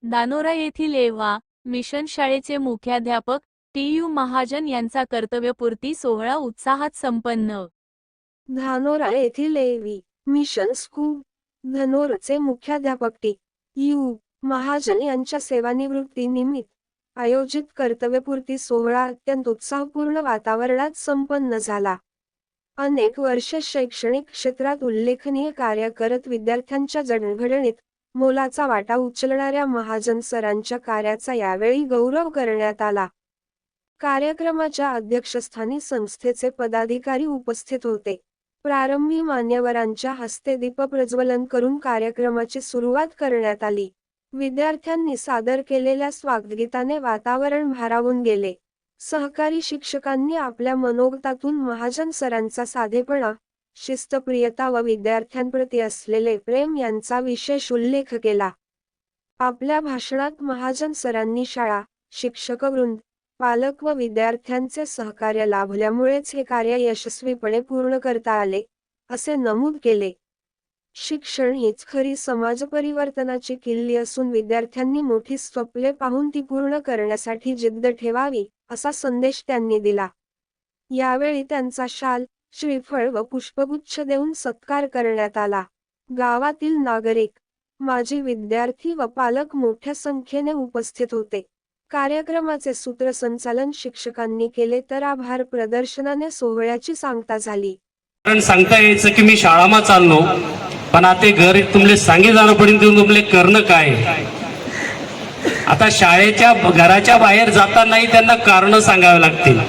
धानोरा येथील एव्हा मिशन शाळेचे मुख्याध्यापक टी.यू. महाजन यांचा कर्तव्यपूर्ती सोहळा उत्साहात संपन्न. धानोरा येथील एव्ही मिशन स्कूल धनोरचे मुख्याध्यापक टी.यू. महाजन यांच्या सेवानिवृत्तीनिमित्त आयोजित कर्तव्यपूर्ती सोहळा अत्यंत उत्साहपूर्ण वातावरणात संपन्न झाला. अनेक वर्ष शैक्षणिक क्षेत्रात उल्लेखनीय कार्य करत विद्यार्थ्यांच्या जडणघडणीत मोलाचा वाटा उचलणाऱ्या महाजन सरांच्या कार्याचा यावेळी गौरव करण्यात आला. कार्यक्रमाच्या अध्यक्षस्थानी संस्थेचे पदाधिकारी उपस्थित होते. प्रारंभी मान्यवरांच्या हस्ते दीपप्रज्वलन करून कार्यक्रमाची सुरुवात करण्यात आली. विद्यार्थ्यांनी सादर केलेल्या स्वागतगीताने वातावरण भारावून गेले. सहकारी शिक्षकांनी आपल्या मनोगतातून महाजन सरांचा साधेपणा, शिस्तप्रियता व विद्यार्थ्यांप्रती असलेले प्रेम यांचा विशेष उल्लेख केला. आपल्या भाषणात महाजन सरांनी शाळा, शिक्षकवृंद, पालक व विद्यार्थ्यांचे सहकार्य लाभल्यामुळेच हे कार्य यशस्वीपणे पूर्ण करता आले, असे नमूद केले. शिक्षण हीच खरी समाज परिवर्तनाची किल्ली असून विद्यार्थ्यांनी मोठी स्वप्ने पाहून ती पूर्ण करण्यासाठी जिद्द ठेवावी, असा संदेश त्यांनी दिला. यावेळी त्यांचा शाल, श्रीफळ व पुष्पगुच्छ देऊन सत्कार करण्यात आला. गावातील नागरिक, माजी विद्यार्थी व पालक मोठ्या संख्येने उपस्थित होते. कार्यक्रमाचे सूत्रसंचालन शिक्षकांनी केले तर आभार प्रदर्शनाने सोहळ्याची सांगता झाली. कारण सांगता यायचं की मी शाळामा चाललो, पण आता घर तुमले सांगे जाणं पडेल की तुमले करणं काय. आता शाळेच्या घराच्या बाहेर जातानाही त्यांना कारण सांगावे लागतील.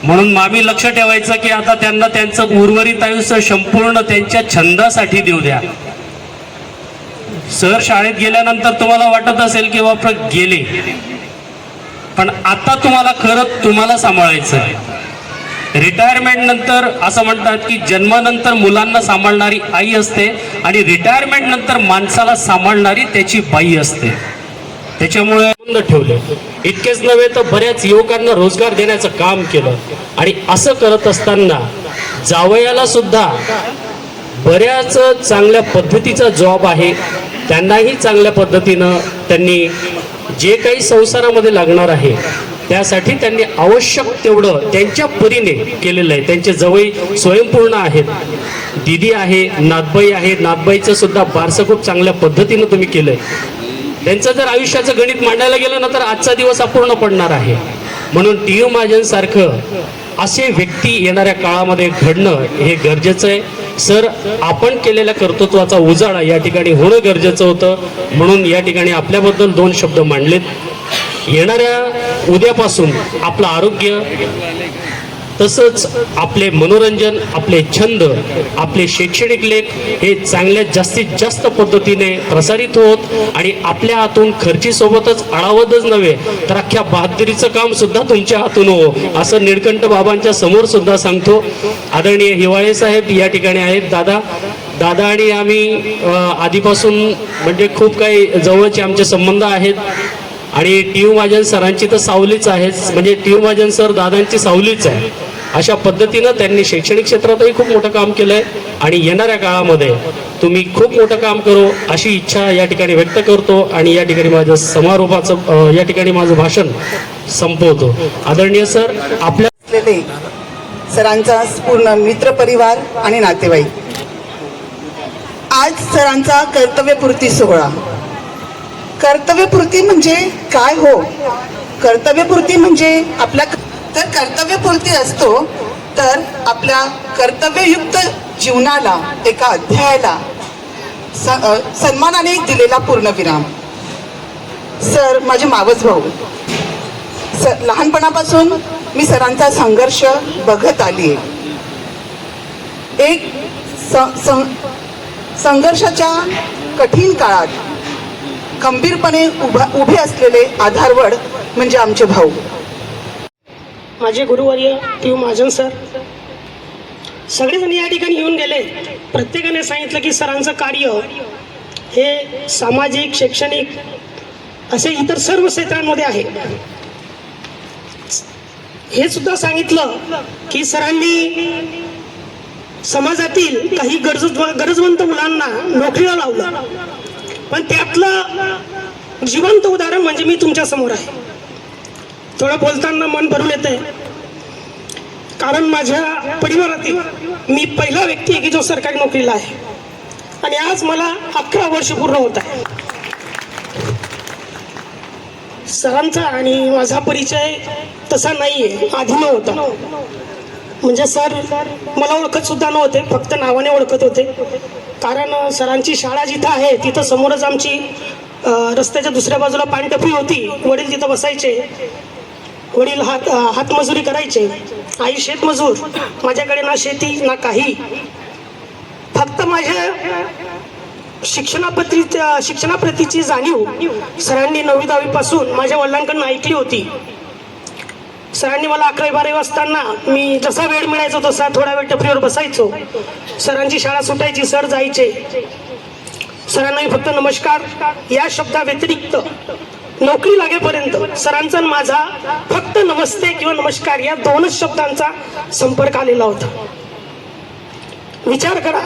म्हणून मामी लक्ष ठेवायचं की आता त्यांना त्यांचं उर्वरित आयुष्य संपूर्ण त्यांच्या छंदासाठी देऊ द्या. सर शाळेत गेल्यानंतर तुम्हाला वाटत असेल की बाप गेले, पण आता तुम्हाला खरं तुम्हाला सांभाळायचं आहे. रिटायरमेंट नंतर असं म्हणतात की जन्मानंतर मुलांना सांभाळणारी आई असते आणि रिटायरमेंट नंतर माणसाला सांभाळणारी त्याची बाई असते. त्याच्यामुळे बंद ठेवले. इतकेच नव्हे तर बऱ्याच युवकांना रोजगार देण्याचं काम केलं. आणि असं करत असताना जावयाला सुद्धा बऱ्याच चांगल्या पद्धतीचा जॉब आहे. त्यांनाही चांगल्या पद्धतीनं त्यांनी जे काही संसारामध्ये लागणार आहे त्यासाठी त्यांनी आवश्यक तेवढं त्यांच्या परीने केलेलं आहे. त्यांचे जवळ स्वयंपूर्ण आहेत. दिदी आहे, नातबाई आहे. नातबाईचं सुद्धा बारसं खूप चांगल्या पद्धतीनं तुम्ही केलंय. त्यांचं जर आयुष्याचं गणित मांडायला गेलं ना तर आजचा दिवस अपूर्ण पडणार आहे. म्हणून टी.यू. महाजन सारखं असे व्यक्ती येणाऱ्या काळामध्ये घडणं हे गरजेचं आहे. सर, आपण केलेल्या कर्तृत्वाचा उजाळा या ठिकाणी होणं गरजेचं होतं. म्हणून या ठिकाणी आपल्याबद्दल 2 शब्द मांडलेत. येणाऱ्या उद्यापासून आपलं आरोग्य, तसंच आपले मनोरंजन, आपले छंद, आपले शैक्षणिक लेख हे चांगल्यात जास्तीत जास्त पद्धतीने प्रसारित होत आणि आपल्या हातून खर्चीसोबतच आळावतच नव्हे तर अख्ख्या बहादरीचं काम सुद्धा तुमच्या हातून हो, असं निळकंठ बाबांच्या समोर सुद्धा सांगतो. आदरणीय हिवाळे साहेब या ठिकाणी आहेत. दादा आणि आम्ही आधीपासून म्हणजे खूप काही जवळचे आमचे संबंध आहेत. आणि टी.यू. महाजन सरांची तर सावलीच आहे, म्हणजे टी.यू. महाजन सर दादांची सावलीच आहे. अशा पद्धतीनं त्यांनी शैक्षणिक क्षेत्रातही खूप मोठं काम केलंय आणि येणाऱ्या काळामध्ये तुम्ही खूप मोठं काम करो अशी इच्छा या ठिकाणी व्यक्त करतो. आणि या ठिकाणी माझं समारोपाचं या ठिकाणी माझं भाषण संपवतो. आदरणीय सर, आपल्या सरांचा पूर्ण मित्रपरिवार आणि नातेवाईक, आज सरांचा कर्तव्यपूर्ती सोहळा. कर्तव्यपूर्ती म्हणजे काय हो? कर्तव्यपूर्ती म्हणजे आपल्या तर कर्तव्यपूर्ती असतो तर आपल्या कर्तव्ययुक्त जीवनाला, एका अध्यायाला सन्मानाने दिलेला पूर्णविराम. सर माझे मावस भाऊ. लहानपणापासून मी सरांचा संघर्ष बघत आली आहे. एक संघर्षाच्या कठीण काळात खंबीरपणे उभे असलेले आधारवड म्हणजे आमचे भाऊ. माझे गुरुवर्य टी.यू. महाजन सर सगळेजण या ठिकाणी येऊन गेले. प्रत्येकाने सांगितलं की सरांचं कार्य हे सामाजिक, शैक्षणिक असे इतर सर्व क्षेत्रांमध्ये आहे. हे सुद्धा सांगितलं की सरांनी समाजातील काही गरजवंत मुलांना नोकरीला लावलं. पण त्यातलं जिवंत उदाहरण म्हणजे मी तुमच्या समोर आहे. थोडं बोलताना मन भरून येतंय, कारण माझ्या परिवारातील मी पहिला व्यक्ती आहे की जो सरकारी नोकरीला आहे आणि आज मला 11 वर्ष पूर्ण होत आहे. सरांचा आणि माझा परिचय तसा नाहीये, आधी नव्हता. म्हणजे सर मला ओळखत सुद्धा नव्हते, फक्त नावाने ओळखत होते. कारण सरांची शाळा जिथं आहे तिथं समोरच आमची रस्त्याच्या दुसऱ्या बाजूला पानटपरी होती. वडील तिथं बसायचे, वडील हातमजुरी करायचे, आई शेतमजूर. माझ्याकडे ना शेती ना काही, फक्त माझ्या शिक्षणाप्रतीची जाणीव सरांनी 9वी 10वी पासून माझ्या वडिलांकडून ऐकली होती. सरांनी मला 11वी 12वी असताना मी जसा वेळ मिळायचा तसा थोडा वेळ टपरीवर बसायचो. सरांची शाळा सुटायची, सर जायचे. सरांना मी फक्त नमस्कार या शब्दा व्यतिरिक्त नोकरी लागेपर्यंत सरांचा आणि माझा फक्त नमस्ते किंवा नमस्कार या 2च शब्दांचा संपर्क आलेला होता. विचार करा,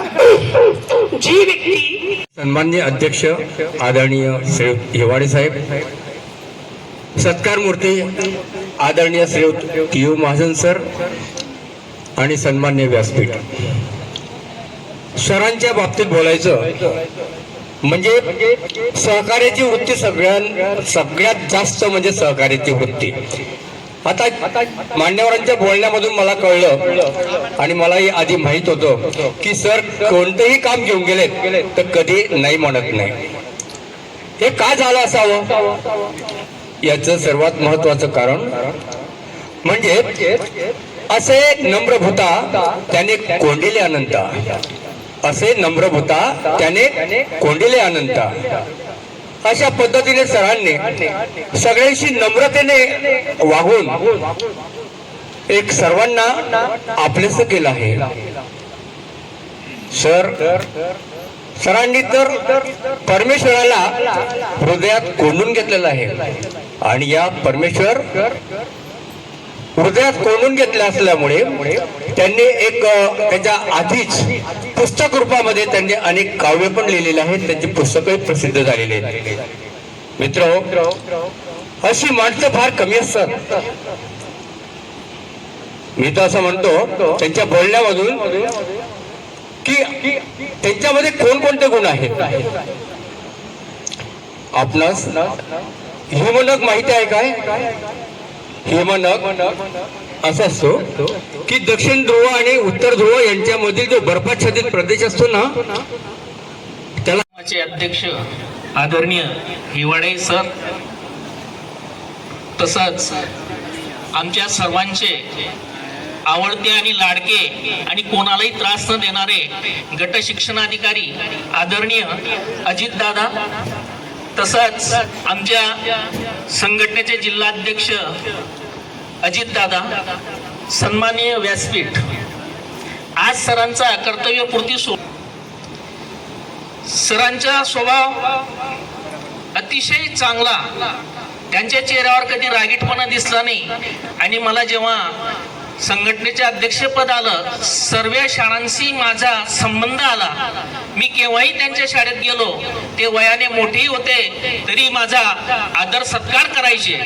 जी व्यक्ती सन्माननीय अध्यक्ष आदरणीय श्रीयुत हिवाडे साहेब, सत्कार मूर्ती आदरणीय श्रीयुत TU महाजन सर आणि सन्माननीय व्यासपीठ. सरांच्या बाबतीत बोलायचं म्हणजे सहकार्याची वृत्ती सगळ्यात जास्त म्हणजे सहकार्याची वृत्ती. आता मान्यवरांच्या बोलण्यामधून मला कळलं आणि मलाही आधी माहित होतं की सर कोणतेही काम घेऊन गेलेत तर कधी नाही म्हणत नाही. हे का झालं असावं याचं सर्वात महत्वाचं कारण म्हणजे असे नम्रभूता त्याने कोंडिले अनंता, असे नम्रभूता त्याने कोंडिले अनंता. अशा पद्धतीने सरांनी सगळ्यांशी नम्रतेने वागून एक सर्वांना आपलेसं केलं आहे. सरांनी तर परमेश्वराला हृदयात कोंडून घेतलेलं आहे आणि या परमेश्वर हृदयात कोंडून घेतले असल्यामुळे त्यांनी एक त्याच्या आधीच पुस्तक रूपामध्ये त्यांनी अनेक काव्य पण लिहिलेले आहेत. त्यांची पुस्तकही प्रसिद्ध झालेली आहेत. मित्र, अशी माणसं फार कमी असतात. मी तर असं म्हणतो त्यांच्या बोलण्यामधून की त्यांच्यामध्ये कोणकोणते गुण आहेत. आपणास हिमनग माहिती आहे काय? हिमनग असा असतो की दक्षिण ध्रुव आणि उत्तर ध्रुव यांच्यामधील जो बर्फाच्छादित प्रदेश असतो ना त्याला अध्यक्ष आदरणीय हिवाडे सर, तसंच आमच्या सर्वांचे आवडते आणि लाडके आणि कोणालाही त्रास न देणारे गट शिक्षणाधिकारी आदरणीय अजितदादा, तसंच आमच्या संघटनेचे जिल्हाध्यक्ष अजितदादा, सन्माननीय व्यासपीठ. आज सरांचा कर्तव्यपूर्ती सरांचा स्वभाव अतिशय चांगला, त्यांच्या चेहऱ्यावर कधी रागीटपणा दिसला नाही. आणि मला जेव्हा संघटनेचे अध्यक्षपद आलं, सर्व शाळांशी माझा संबंध आला. मी केव्हाही त्यांच्या शाळेत गेलो, ते वयाने मोठेही होते तरी माझा आदर सत्कार करायचे.